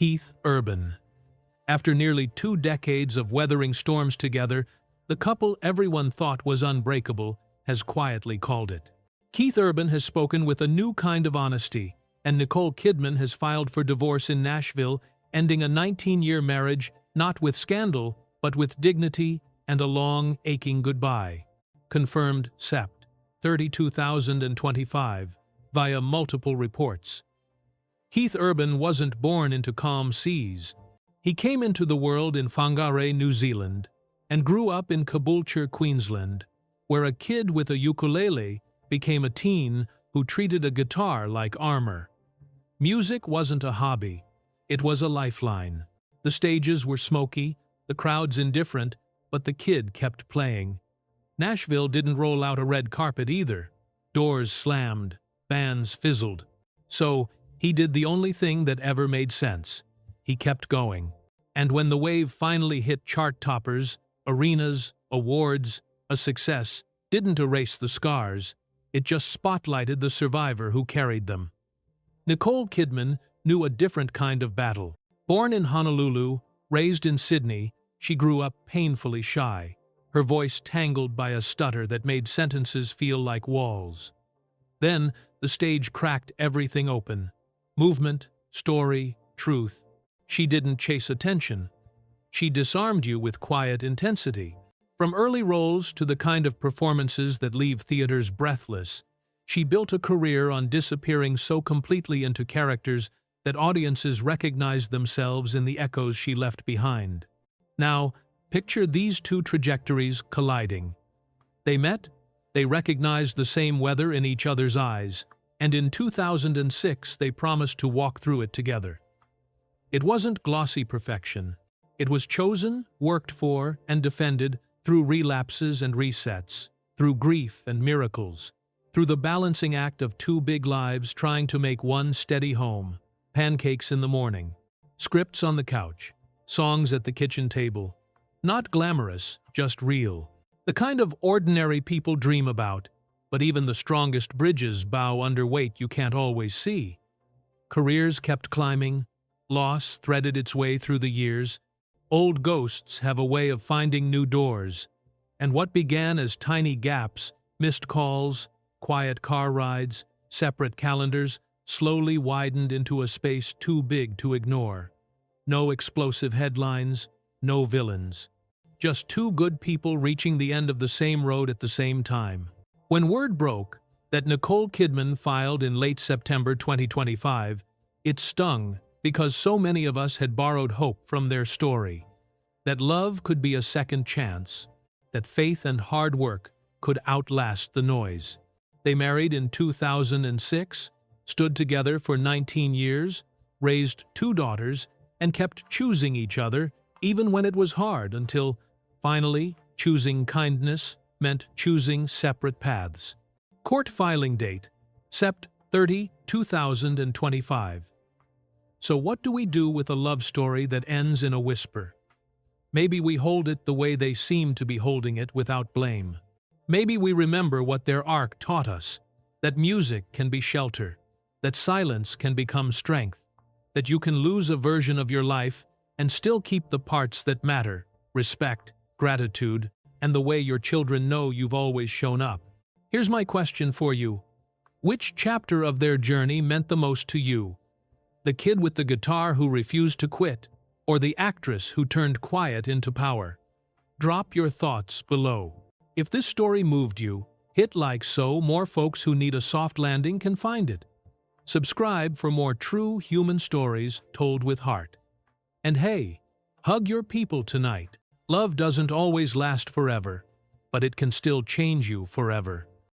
Keith Urban. After nearly 2 decades of weathering storms together, the couple everyone thought was unbreakable has quietly called it. Keith Urban has spoken with a new kind of honesty, and Nicole Kidman has filed for divorce in Nashville, ending a 19-year marriage not with scandal, but with dignity and a long, aching goodbye. Confirmed Sept. 30, 2025, via multiple reports. Keith Urban wasn't born into calm seas. He came into the world in Whangarei, New Zealand, and grew up in Caboolture, Queensland, where a kid with a ukulele became a teen who treated a guitar like armor. Music wasn't a hobby, it was a lifeline. The stages were smoky, the crowds indifferent, but the kid kept playing. Nashville didn't roll out a red carpet either. Doors slammed, bands fizzled. So he did the only thing that ever made sense. He kept going. And when the wave finally hit chart toppers, arenas, awards, a success didn't erase the scars, it just spotlighted the survivor who carried them. Nicole Kidman knew a different kind of battle. Born in Honolulu, raised in Sydney, she grew up painfully shy, her voice tangled by a stutter that made sentences feel like walls. Then, the stage cracked everything open. Movement, story, truth. She didn't chase attention. She disarmed you with quiet intensity. From early roles to the kind of performances that leave theaters breathless, she built a career on disappearing so completely into characters that audiences recognized themselves in the echoes she left behind. Now, picture these two trajectories colliding. They met, they recognized the same weather in each other's eyes, and in 2006 they promised to walk through it together. It wasn't glossy perfection. It was chosen, worked for, and defended through relapses and resets, through grief and miracles, through the balancing act of 2 big lives trying to make one steady home. Pancakes in the morning, scripts on the couch, songs at the kitchen table. Not glamorous, just real. The kind of ordinary people dream about, but even the strongest bridges bow under weight you can't always see. Careers kept climbing, loss threaded its way through the years. Old ghosts have a way of finding new doors, and what began as tiny gaps, missed calls, quiet car rides, separate calendars, slowly widened into a space too big to ignore. No explosive headlines, no villains. Just 2 good people reaching the end of the same road at the same time. When word broke that Nicole Kidman filed in late September 2025, it stung because so many of us had borrowed hope from their story. That love could be a second chance, that faith and hard work could outlast the noise. They married in 2006, stood together for 19 years, raised 2 daughters, and kept choosing each other even when it was hard until, finally, choosing kindness meant choosing separate paths. Court filing date, Sept. 30, 2025. So what do we do with a love story that ends in a whisper? Maybe we hold it the way they seem to be holding it without blame. Maybe we remember what their arc taught us, that music can be shelter, that silence can become strength, that you can lose a version of your life and still keep the parts that matter, respect, gratitude, and the way your children know you've always shown up. Here's my question for you. Which chapter of their journey meant the most to you? The kid with the guitar who refused to quit, or the actress who turned quiet into power? Drop your thoughts below. If this story moved you, hit like so more folks who need a soft landing can find it. Subscribe for more true human stories told with heart. And hey, hug your people tonight. Love doesn't always last forever, but it can still change you forever.